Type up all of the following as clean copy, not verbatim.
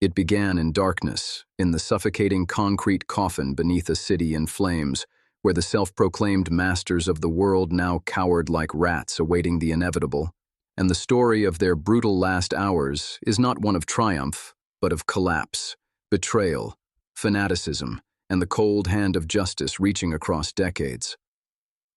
It began in darkness, in the suffocating concrete coffin beneath a city in flames, where the self-proclaimed masters of the world now cowered like rats awaiting the inevitable. And the story of their brutal last hours is not one of triumph, but of collapse, betrayal, fanaticism, and the cold hand of justice reaching across decades.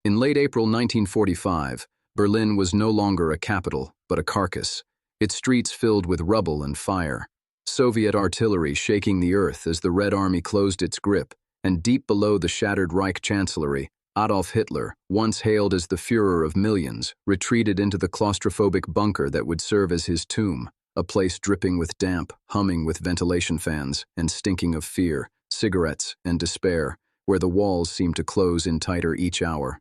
In late April 1945, Berlin was no longer a capital, but a carcass, its streets filled with rubble and fire. Soviet artillery shaking the earth as the Red Army closed its grip, and deep below the shattered Reich chancellery, Adolf Hitler, once hailed as the Führer of millions, retreated into the claustrophobic bunker that would serve as his tomb, a place dripping with damp, humming with ventilation fans, and stinking of fear, cigarettes, and despair, where the walls seemed to close in tighter each hour.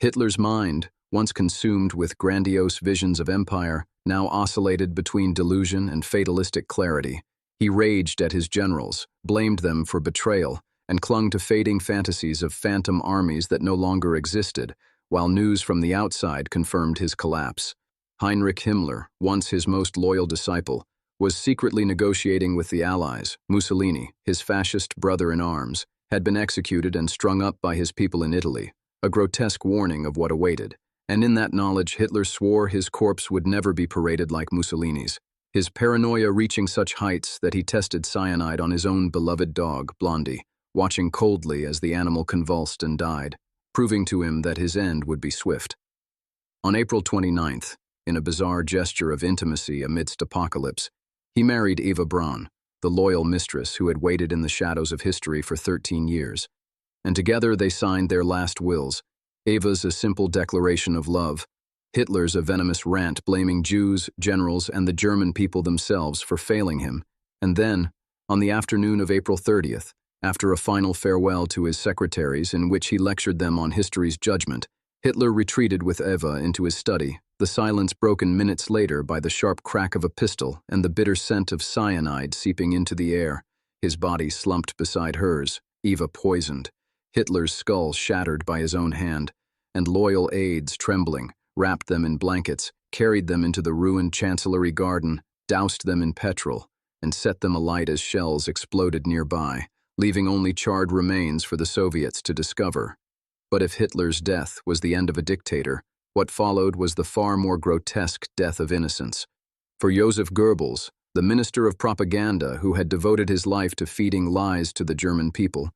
Hitler's mind, once consumed with grandiose visions of empire, now oscillated between delusion and fatalistic clarity. He raged at his generals, blamed them for betrayal, and clung to fading fantasies of phantom armies that no longer existed, while news from the outside confirmed his collapse. Heinrich Himmler, once his most loyal disciple, was secretly negotiating with the Allies. Mussolini, his fascist brother-in-arms, had been executed and strung up by his people in Italy, a grotesque warning of what awaited. And in that knowledge, Hitler swore his corpse would never be paraded like Mussolini's, his paranoia reaching such heights that he tested cyanide on his own beloved dog, Blondie, watching coldly as the animal convulsed and died, proving to him that his end would be swift. On April 29th, in a bizarre gesture of intimacy amidst apocalypse, he married Eva Braun, the loyal mistress who had waited in the shadows of history for 13 years. And together they signed their last wills, Eva's a simple declaration of love, Hitler's a venomous rant blaming Jews, generals, and the German people themselves for failing him. And then, on the afternoon of April 30th, after a final farewell to his secretaries in which he lectured them on history's judgment, Hitler retreated with Eva into his study, the silence broken minutes later by the sharp crack of a pistol and the bitter scent of cyanide seeping into the air. His body slumped beside hers, Eva poisoned, Hitler's skull shattered by his own hand, and loyal aides, trembling, wrapped them in blankets, carried them into the ruined Chancellery garden, doused them in petrol, and set them alight as shells exploded nearby, leaving only charred remains for the Soviets to discover. But if Hitler's death was the end of a dictator, what followed was the far more grotesque death of innocence. For Joseph Goebbels, the minister of propaganda who had devoted his life to feeding lies to the German people,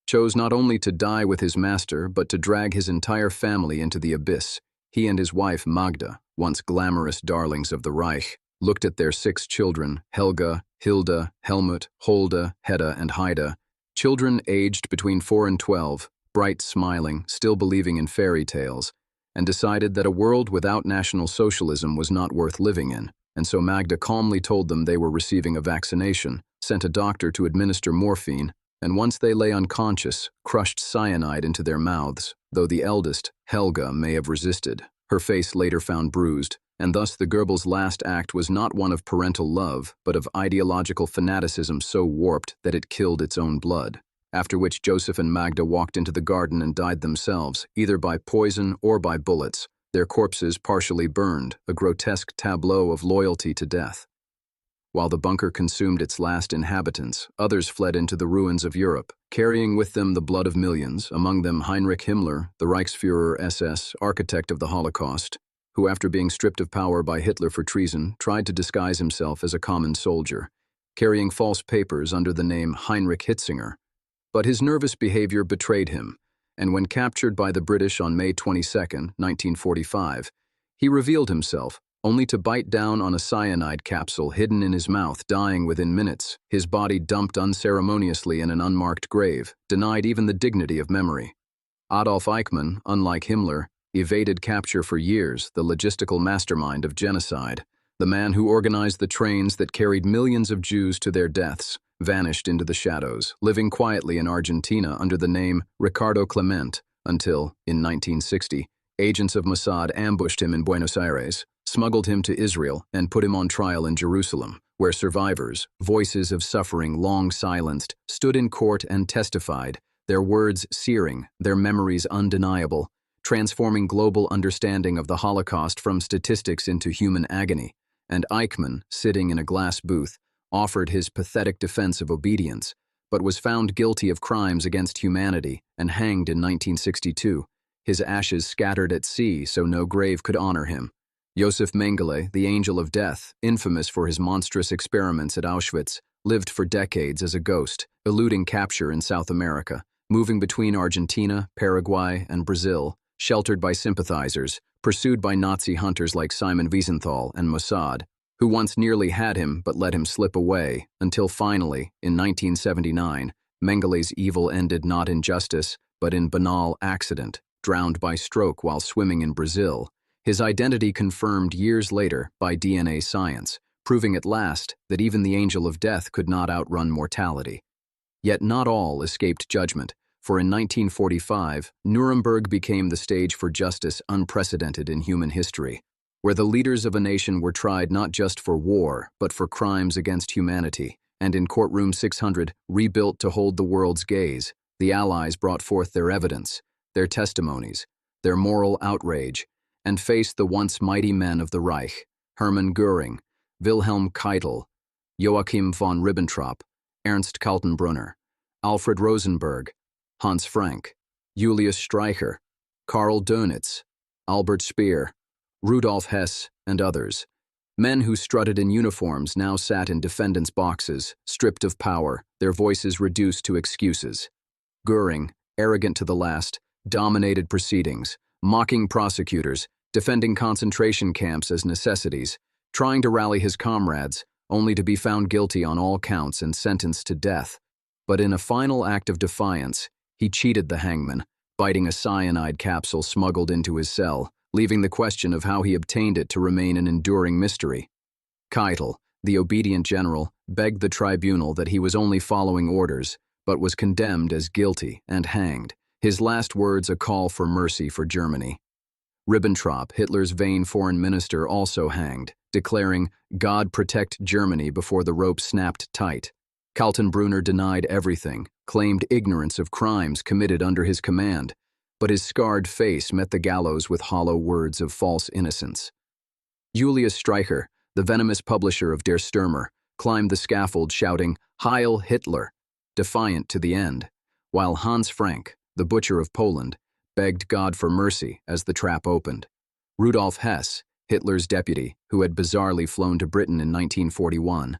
chose not only to die with his master, but to drag his entire family into the abyss. He and his wife Magda, once glamorous darlings of the Reich, looked at their 6 children, Helga, Hilda, Helmut, Holda, Hedda, and Haida, children aged between 4 and 12, bright, smiling, still believing in fairy tales, and decided that a world without National Socialism was not worth living in. And so Magda calmly told them they were receiving a vaccination, sent a doctor to administer morphine, and once they lay unconscious, crushed cyanide into their mouths, though the eldest, Helga, may have resisted. Her face later found bruised, and thus the Goebbels' last act was not one of parental love, but of ideological fanaticism so warped that it killed its own blood. After which Joseph and Magda walked into the garden and died themselves, either by poison or by bullets, their corpses partially burned, a grotesque tableau of loyalty to death. While the bunker consumed its last inhabitants, others fled into the ruins of Europe, carrying with them the blood of millions, among them Heinrich Himmler, the Reichsführer SS, architect of the Holocaust, who after being stripped of power by Hitler for treason, tried to disguise himself as a common soldier, carrying false papers under the name Heinrich Hitzinger. But his nervous behavior betrayed him, and when captured by the British on May 22, 1945, he revealed himself, only to bite down on a cyanide capsule hidden in his mouth, dying within minutes, his body dumped unceremoniously in an unmarked grave, denied even the dignity of memory. Adolf Eichmann, unlike Himmler, evaded capture for years, the logistical mastermind of genocide. The man who organized the trains that carried millions of Jews to their deaths, vanished into the shadows, living quietly in Argentina under the name Ricardo Clement, until, in 1960, agents of Mossad ambushed him in Buenos Aires, smuggled him to Israel, and put him on trial in Jerusalem, where survivors, voices of suffering long silenced, stood in court and testified, their words searing, their memories undeniable, transforming global understanding of the Holocaust from statistics into human agony. And Eichmann, sitting in a glass booth, offered his pathetic defense of obedience, but was found guilty of crimes against humanity and hanged in 1962, his ashes scattered at sea so no grave could honor him. Josef Mengele, the angel of death, infamous for his monstrous experiments at Auschwitz, lived for decades as a ghost, eluding capture in South America, moving between Argentina, Paraguay, and Brazil, sheltered by sympathizers, pursued by Nazi hunters like Simon Wiesenthal and Mossad, who once nearly had him but let him slip away, until finally, in 1979, Mengele's evil ended not in justice, but in banal accident, drowned by stroke while swimming in Brazil, his identity confirmed years later by DNA science, proving at last that even the angel of death could not outrun mortality. Yet not all escaped judgment, for in 1945, Nuremberg became the stage for justice unprecedented in human history, where the leaders of a nation were tried not just for war, but for crimes against humanity, and in courtroom 600, rebuilt to hold the world's gaze, the Allies brought forth their evidence, their testimonies, their moral outrage, and faced the once mighty men of the Reich, Hermann Göring, Wilhelm Keitel, Joachim von Ribbentrop, Ernst Kaltenbrunner, Alfred Rosenberg, Hans Frank, Julius Streicher, Karl Dönitz, Albert Speer, Rudolf Hess, and others. Men who strutted in uniforms now sat in defendants' boxes, stripped of power, their voices reduced to excuses. Göring, arrogant to the last, dominated proceedings, mocking prosecutors, defending concentration camps as necessities, trying to rally his comrades, only to be found guilty on all counts and sentenced to death. But in a final act of defiance, he cheated the hangman, biting a cyanide capsule smuggled into his cell, leaving the question of how he obtained it to remain an enduring mystery. Keitel, the obedient general, begged the tribunal that he was only following orders, but was condemned as guilty and hanged, his last words a call for mercy for Germany. Ribbentrop, Hitler's vain foreign minister, also hanged, declaring, "God protect Germany," before the rope snapped tight. Kaltenbrunner denied everything, claimed ignorance of crimes committed under his command, but his scarred face met the gallows with hollow words of false innocence. Julius Streicher, the venomous publisher of Der Stürmer, climbed the scaffold shouting, "Heil Hitler," defiant to the end, while Hans Frank, the butcher of Poland, begged God for mercy as the trap opened. Rudolf Hess, Hitler's deputy, who had bizarrely flown to Britain in 1941,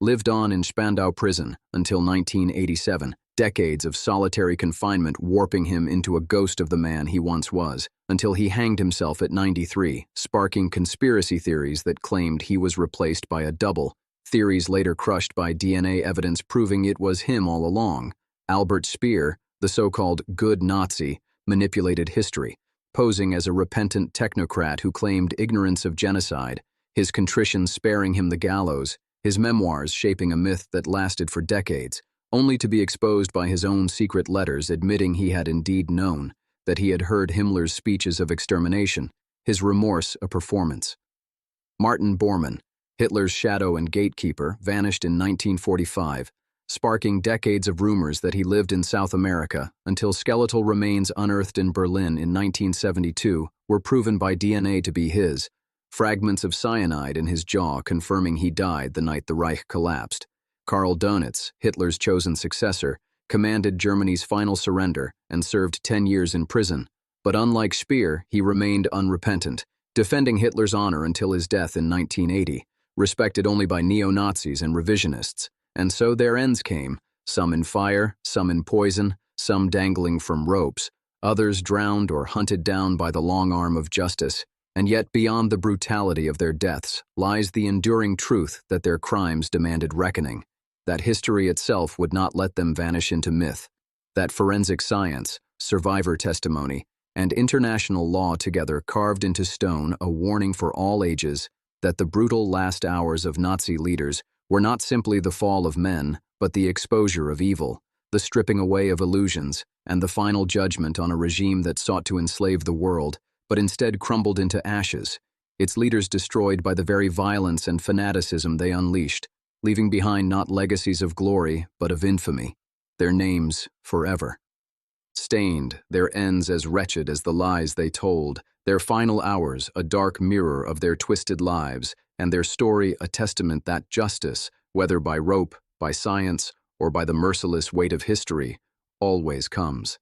lived on in Spandau prison until 1987, decades of solitary confinement warping him into a ghost of the man he once was, until he hanged himself at 93, sparking conspiracy theories that claimed he was replaced by a double, theories later crushed by DNA evidence proving it was him all along. Albert Speer, the so-called good Nazi, manipulated history, posing as a repentant technocrat who claimed ignorance of genocide, his contrition sparing him the gallows, his memoirs shaping a myth that lasted for decades, only to be exposed by his own secret letters admitting he had indeed known, that he had heard Himmler's speeches of extermination, his remorse a performance. Martin Bormann, Hitler's shadow and gatekeeper, vanished in 1945, sparking decades of rumors that he lived in South America until skeletal remains unearthed in Berlin in 1972 were proven by DNA to be his, fragments of cyanide in his jaw confirming he died the night the Reich collapsed. Karl Dönitz, Hitler's chosen successor, commanded Germany's final surrender and served 10 years in prison, but unlike Speer, he remained unrepentant, defending Hitler's honor until his death in 1980, respected only by neo-Nazis and revisionists. And so their ends came, some in fire, some in poison, some dangling from ropes, others drowned or hunted down by the long arm of justice. And yet beyond the brutality of their deaths lies the enduring truth that their crimes demanded reckoning, that history itself would not let them vanish into myth, that forensic science, survivor testimony, and international law together carved into stone a warning for all ages that the brutal last hours of Nazi leaders were not simply the fall of men, but the exposure of evil, the stripping away of illusions, and the final judgment on a regime that sought to enslave the world, but instead crumbled into ashes, its leaders destroyed by the very violence and fanaticism they unleashed, leaving behind not legacies of glory, but of infamy, their names forever. Stained, their ends as wretched as the lies they told, their final hours a dark mirror of their twisted lives, and their story a testament that justice, whether by rope, by science, or by the merciless weight of history, always comes.